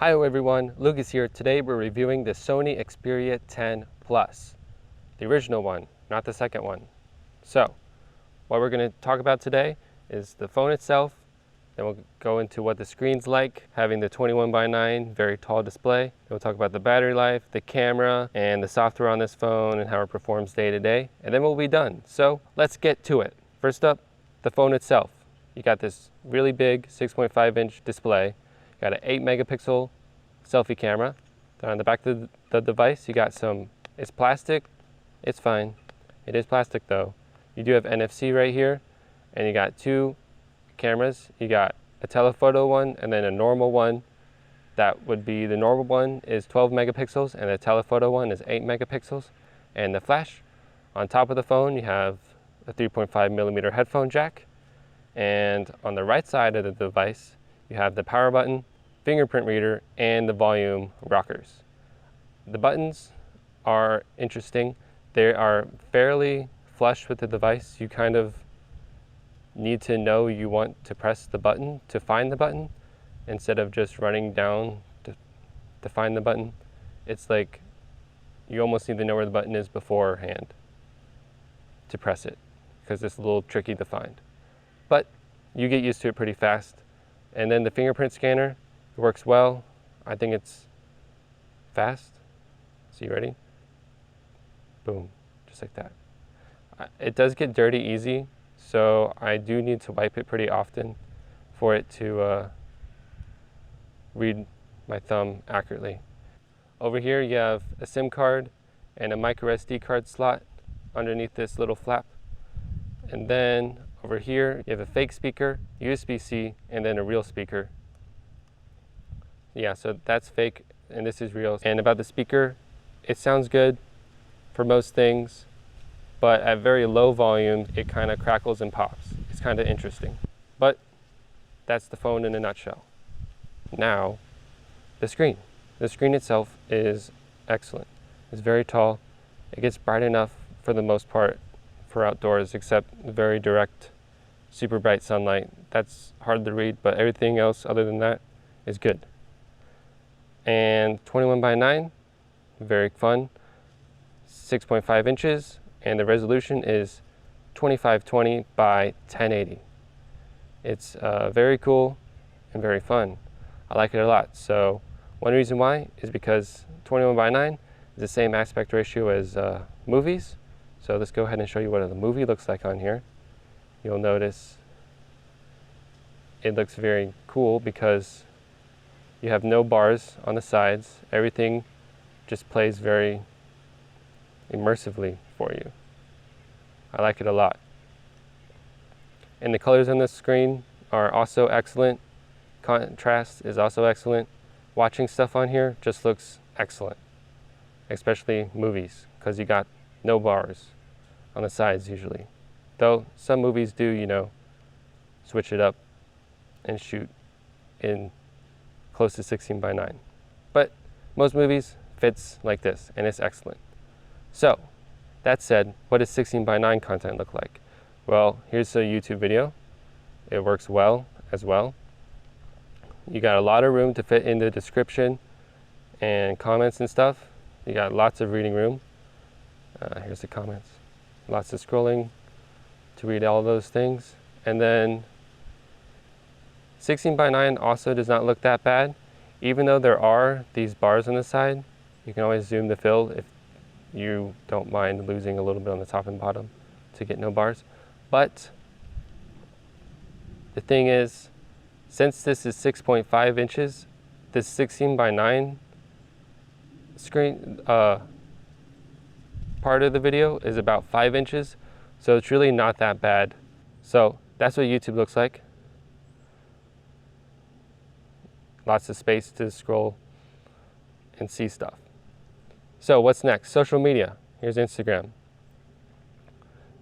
Hi everyone, Lukas here. Today we're reviewing the Sony Xperia 10 Plus, the original one, not the second one. So, what we're going to talk about today is the phone itself, then we'll go into what the screen's like, having the 21:9 very tall display. Then we'll talk about the battery life, the camera, and the software on this phone and how it performs day to day, and then we'll be done. So, let's get to it. First up, the phone itself. You got this really big 6.5-inch display. Got an 8-megapixel selfie camera. Then on the back of the device, you got it's plastic, it's fine. It is plastic though. You do have NFC right here, and you got two cameras. You got a telephoto one and then a normal one. That would be the normal one is 12 megapixels and the telephoto one is 8 megapixels. And the flash on top of the phone, you have a 3.5mm headphone jack. And on the right side of the device, you have the power button, fingerprint reader, and the volume rockers. The buttons are interesting. They are fairly flush with the device. You kind of need to know you want to press the button to find the button instead of just running down to find the button. It's like you almost need to know where the button is beforehand to press it because it's a little tricky to find. But you get used to it pretty fast. And then the fingerprint scanner works well. I think it's fast. So you ready? Boom, just like that. It does get dirty easy, so I do need to wipe it pretty often for it to read my thumb accurately. Over here you have a SIM card and a micro SD card slot underneath this little flap. And then over here you have a fake speaker, USB-C, and then a real speaker. Yeah, so that's fake and this is real. And about the speaker, it sounds good for most things, but at very low volume, it kind of crackles and pops. It's kind of interesting. But that's the phone in a nutshell. Now, the screen. The screen itself is excellent. It's very tall. It gets bright enough for the most part for outdoors, except very direct, super bright sunlight. That's hard to read, but everything else other than that is good. And 21:9, very fun. 6.5 inches, and the resolution is 2520 by 1080. It's very cool and very fun. I like it a lot. So one reason why is because 21:9 is the same aspect ratio as movies. So let's go ahead and show you what the movie looks like on here. You'll notice it looks very cool because you have no bars on the sides. Everything just plays very immersively for you. I like it a lot. And the colors on the screen are also excellent. Contrast is also excellent. Watching stuff on here just looks excellent, especially movies, because you got no bars on the sides usually. Though some movies do, you know, switch it up and shoot in close to 16:9. But most movies fits like this, and it's excellent. So, that said, what does 16:9 content look like? Well, here's a YouTube video. It works well as well. You got a lot of room to fit in the description and comments and stuff. You got lots of reading room. Here's the comments. Lots of scrolling to read all those things. And then 16:9 also does not look that bad. Even though there are these bars on the side, you can always zoom the fill if you don't mind losing a little bit on the top and bottom to get no bars. But the thing is, since this is 6.5 inches, this 16:9 screen part of the video is about 5 inches, so it's really not that bad. So that's what YouTube looks like. Lots of space to scroll and see stuff. So what's next? Social media. Here's Instagram.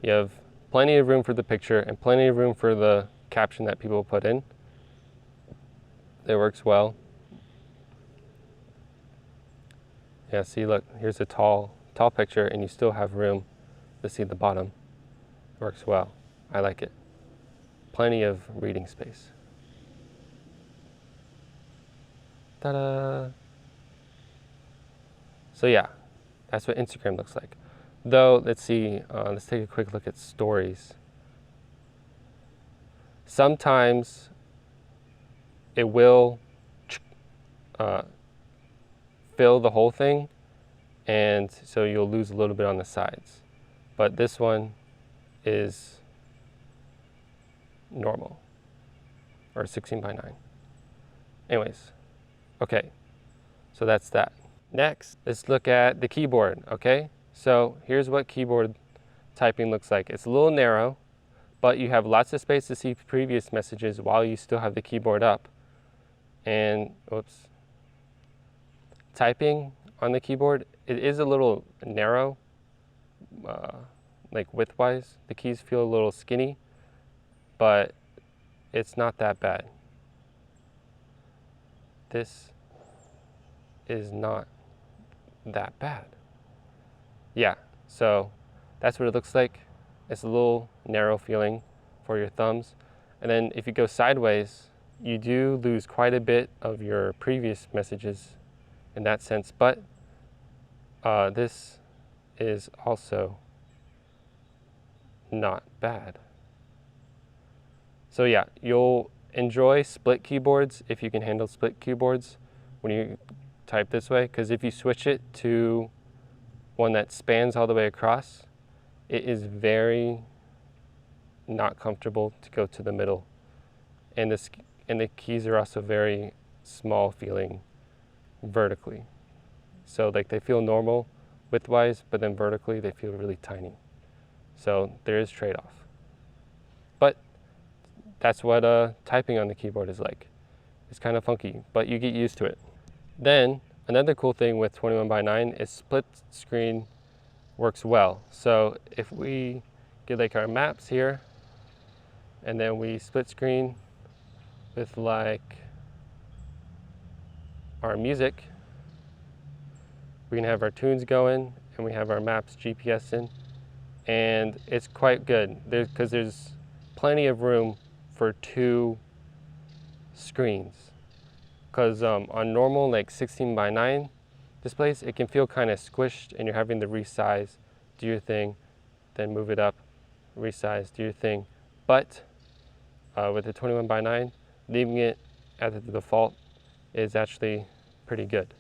You have plenty of room for the picture and plenty of room for the caption that people put in. It works well. Yeah, see, look, here's a tall picture and you still have room to see the bottom. It works well. I like it. Plenty of reading space. Ta-da! So yeah, that's what Instagram looks like. Though, let's see, let's take a quick look at stories. Sometimes it will fill the whole thing, and so you'll lose a little bit on the sides. But this one is normal, or 16:9. Anyways, okay, so that's that. Next, let's look at the keyboard, okay? So here's what keyboard typing looks like. It's a little narrow, but you have lots of space to see previous messages while you still have the keyboard up. And, oops, typing on the keyboard, it is a little narrow, like width-wise. The keys feel a little skinny, but it's not that bad. This is not that bad. Yeah, so that's what it looks like. It's a little narrow feeling for your thumbs. And then if you go sideways, you do lose quite a bit of your previous messages in that sense, but this is also not bad. So yeah, you'll enjoy split keyboards if you can handle split keyboards when you type this way, because if you switch it to one that spans all the way across, it is very not comfortable to go to the middle. And the keys are also very small feeling vertically. So like they feel normal widthwise, but then vertically they feel really tiny. So there is trade-off. But that's what typing on the keyboard is like. It's kind of funky, but you get used to it. Then another cool thing with 21:9 is split screen works well. So if we get like our maps here, and then we split screen with like our music, we can have our tunes going and we have our maps GPS in, and it's quite good because there's plenty of room for two screens. Because on normal like 16:9 displays, it can feel kind of squished and you're having to resize, do your thing, then move it up, resize, do your thing. But with the 21:9, leaving it at the default is actually pretty good.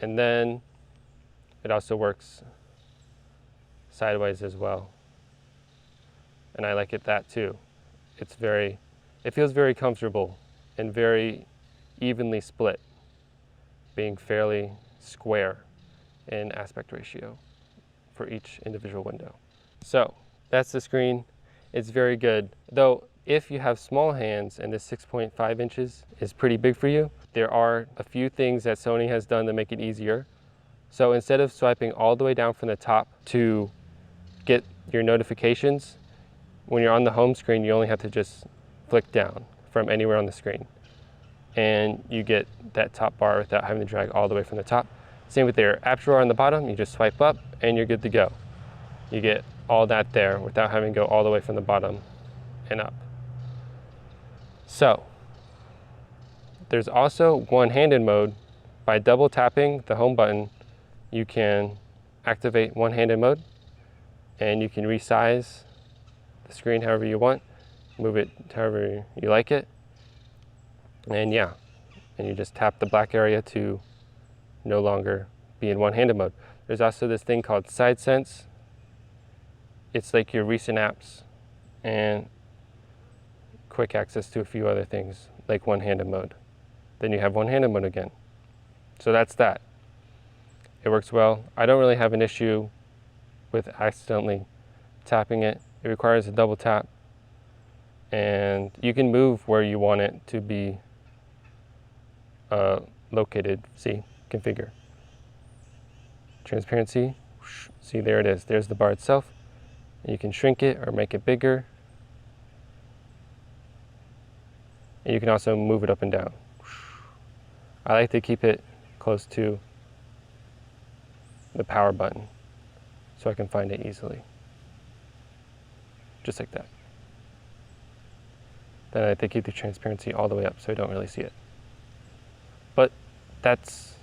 And then it also works sideways as well. And I like that too. It feels very comfortable and very evenly split, being fairly square in aspect ratio for each individual window. So that's the screen. It's very good. Though if you have small hands and this 6.5 inches is pretty big for you, there are a few things that Sony has done to make it easier. So instead of swiping all the way down from the top to get your notifications, when you're on the home screen, you only have to just flick down from anywhere on the screen, and you get that top bar without having to drag all the way from the top. Same with your app drawer on the bottom, you just swipe up and you're good to go. You get all that there without having to go all the way from the bottom and up. So there's also one-handed mode. By double tapping the home button, you can activate one-handed mode, and you can resize the screen however you want, move it however you like it. And yeah, and you just tap the black area to no longer be in one-handed mode. There's also this thing called Side Sense. It's like your recent apps and quick access to a few other things like one-handed mode. Then you have one-handed mode again. So that's that. It works well. I don't really have an issue with accidentally tapping it. It requires a double tap, and you can move where you want it to be located. See, configure. Transparency, see, there it is. There's the bar itself. And you can shrink it or make it bigger. And you can also move it up and down. I like to keep it close to the power button so I can find it easily. Just like that. Then I like to keep the transparency all the way up so I don't really see it. but that's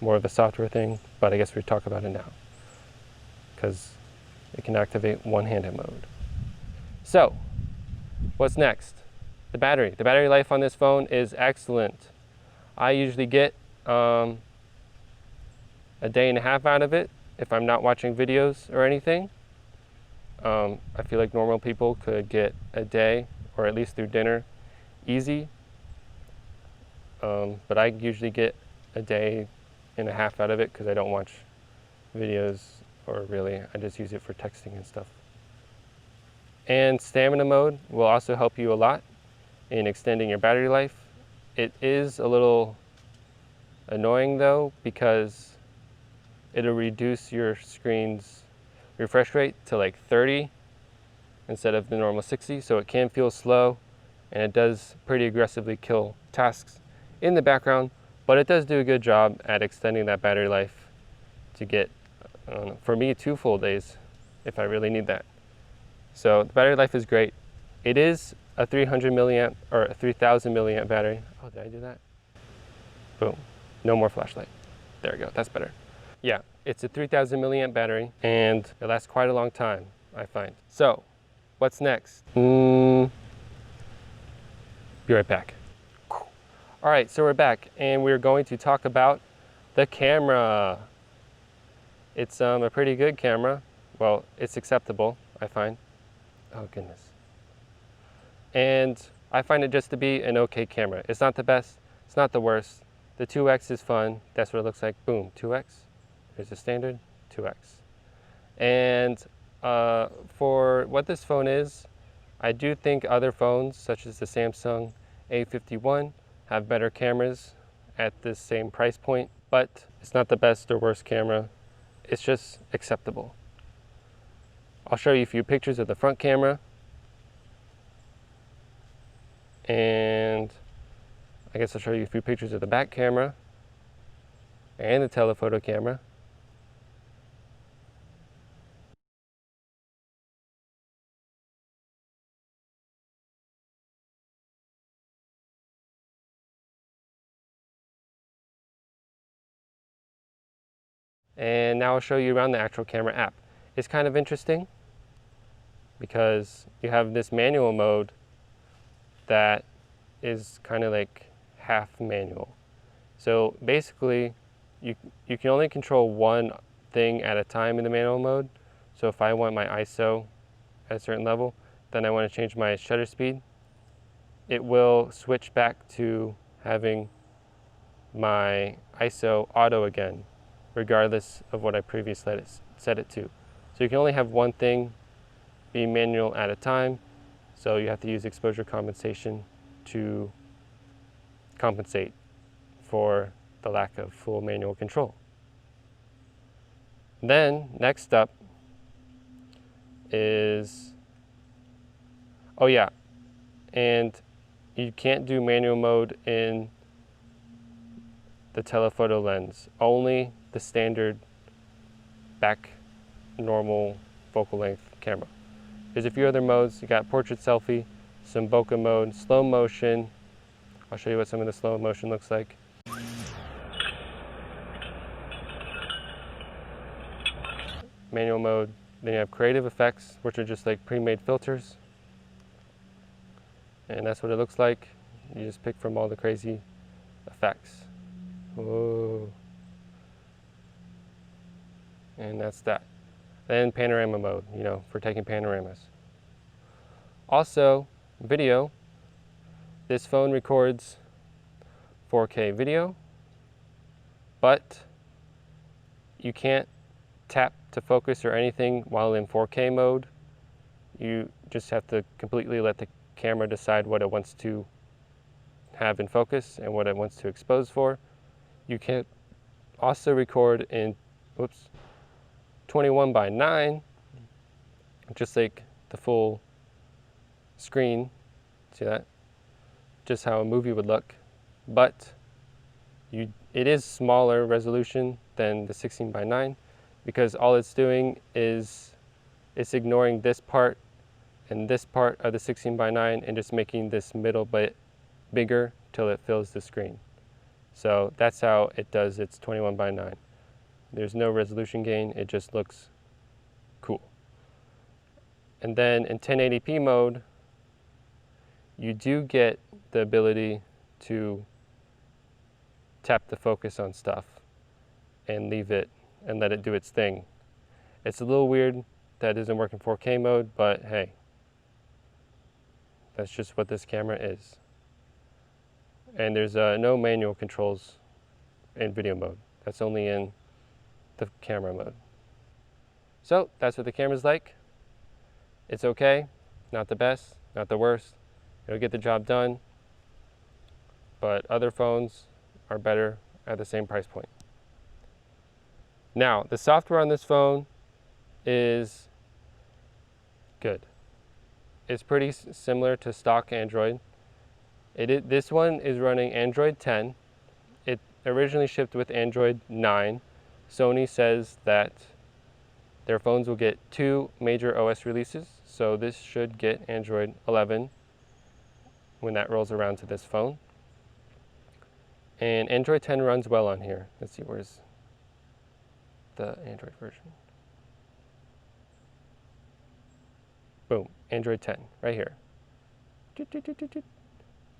more of a software thing, but I guess we talk about it now because it can activate one-handed mode. So, what's next? The battery. The battery life on this phone is excellent. I usually get a day and a half out of it if I'm not watching videos or anything. I feel like normal people could get a day, or at least through dinner, easy. But I usually get a day and a half out of it because I don't watch videos, or really, I just use it for texting and stuff. And stamina mode will also help you a lot in extending your battery life. It is a little annoying though, because it'll reduce your screen's refresh rate to like 30 instead of the normal 60, so it can feel slow, and it does pretty aggressively kill tasks in the background, but it does do a good job at extending that battery life to get, for me, 2 full days if I really need that. So the battery life is great. It is a 300 milliamp or a 3000 milliamp battery. Oh, did I do that? Boom. No more flashlight. There we go. That's better. Yeah, it's a 3000 milliamp battery, and it lasts quite a long time, I find. So, what's next? Be right back. All right, so we're back, and we're going to talk about the camera. It's a pretty good camera. Well, it's acceptable, I find. Oh, goodness. And I find it just to be an okay camera. It's not the best, it's not the worst. The 2X is fun. That's what it looks like. Boom, 2X. There's a standard 2X. And for what this phone is, I do think other phones, such as the Samsung A51, have better cameras at this same price point, but it's not the best or worst camera. It's just acceptable. I'll show you a few pictures of the front camera, and I guess I'll show you a few pictures of the back camera and the telephoto camera. And now I'll show you around the actual camera app. It's kind of interesting because you have this manual mode that is kind of like half manual. So basically, you can only control one thing at a time in the manual mode. So if I want my ISO at a certain level, then I want to change my shutter speed, it will switch back to having my ISO auto again, regardless of what I previously set it to. So you can only have one thing be manual at a time, so you have to use exposure compensation to compensate for the lack of full manual control. Then next up is, oh yeah, and you can't do manual mode in the telephoto lens, only the standard back normal focal length camera. There's a few other modes. You got portrait selfie, some bokeh mode, slow motion. I'll show you what some of the slow motion looks like. Manual mode. Then you have creative effects, which are just like pre-made filters. And that's what it looks like. You just pick from all the crazy effects. Whoa. And that's that. Then panorama mode, you know, for taking panoramas. Also, video. This phone records 4K video, but you can't tap to focus or anything while in 4K mode. You just have to completely let the camera decide what it wants to have in focus and what it wants to expose for. You can also record in 21:9, just like the full screen. See that? Just how a movie would look, but it is smaller resolution than the 16:9 because all it's doing is it's ignoring this part and this part of the 16:9 and just making this middle bit bigger till it fills the screen. So that's how it does its 21:9. There's no resolution gain, it just looks cool. And then in 1080p mode, you do get the ability to tap the focus on stuff and leave it and let it do its thing. It's a little weird that it doesn't work in 4K mode, but hey, that's just what this camera is. And there's no manual controls in video mode. That's only in the camera mode. So that's what the camera's like. It's okay, not the best, not the worst. It'll get the job done, but other phones are better at the same price point. Now, the software on this phone is good. It's pretty similar to stock Android. This one is running Android 10. It originally shipped with Android 9. Sony says that their phones will get 2 major OS releases, so this should get Android 11 when that rolls around to this phone. And Android 10 runs well on here. Let's see, where's the Android version? Boom, Android 10, right here.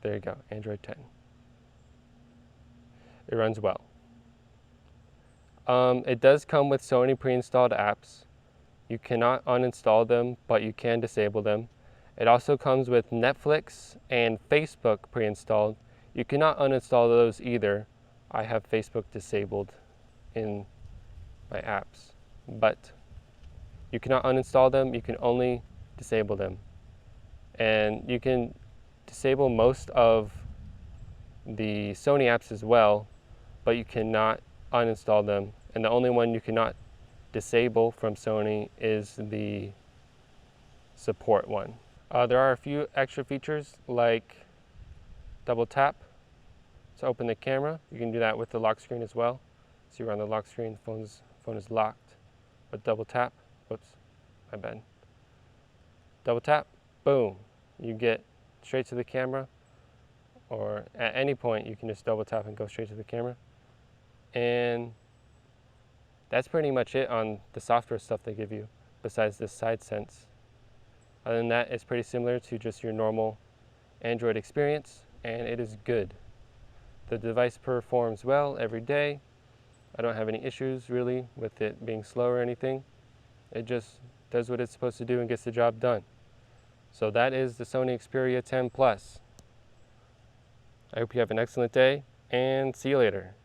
There you go, Android 10. It runs well. It does come with Sony pre-installed apps. You cannot uninstall them, but you can disable them. It also comes with Netflix and Facebook pre-installed. You cannot uninstall those either. I have Facebook disabled in my apps, but you cannot uninstall them. You can only disable them. And you can disable most of the Sony apps as well, but you cannot uninstall them. And the only one you cannot disable from Sony is the support one. There are a few extra features like double tap to open the camera. You can do that with the lock screen as well. So you're on the lock screen, the phone is locked. But double tap, whoops, my bad. Double tap, boom, you get straight to the camera, or at any point you can just double tap and go straight to the camera. And that's pretty much it on the software stuff they give you, besides this side sense. Other than that, it's pretty similar to just your normal Android experience, and it is good. The device performs well every day. I don't have any issues really with it being slow or anything. It just does what it's supposed to do and gets the job done. So that is the Sony Xperia 10 Plus. I hope you have an excellent day, and see you later.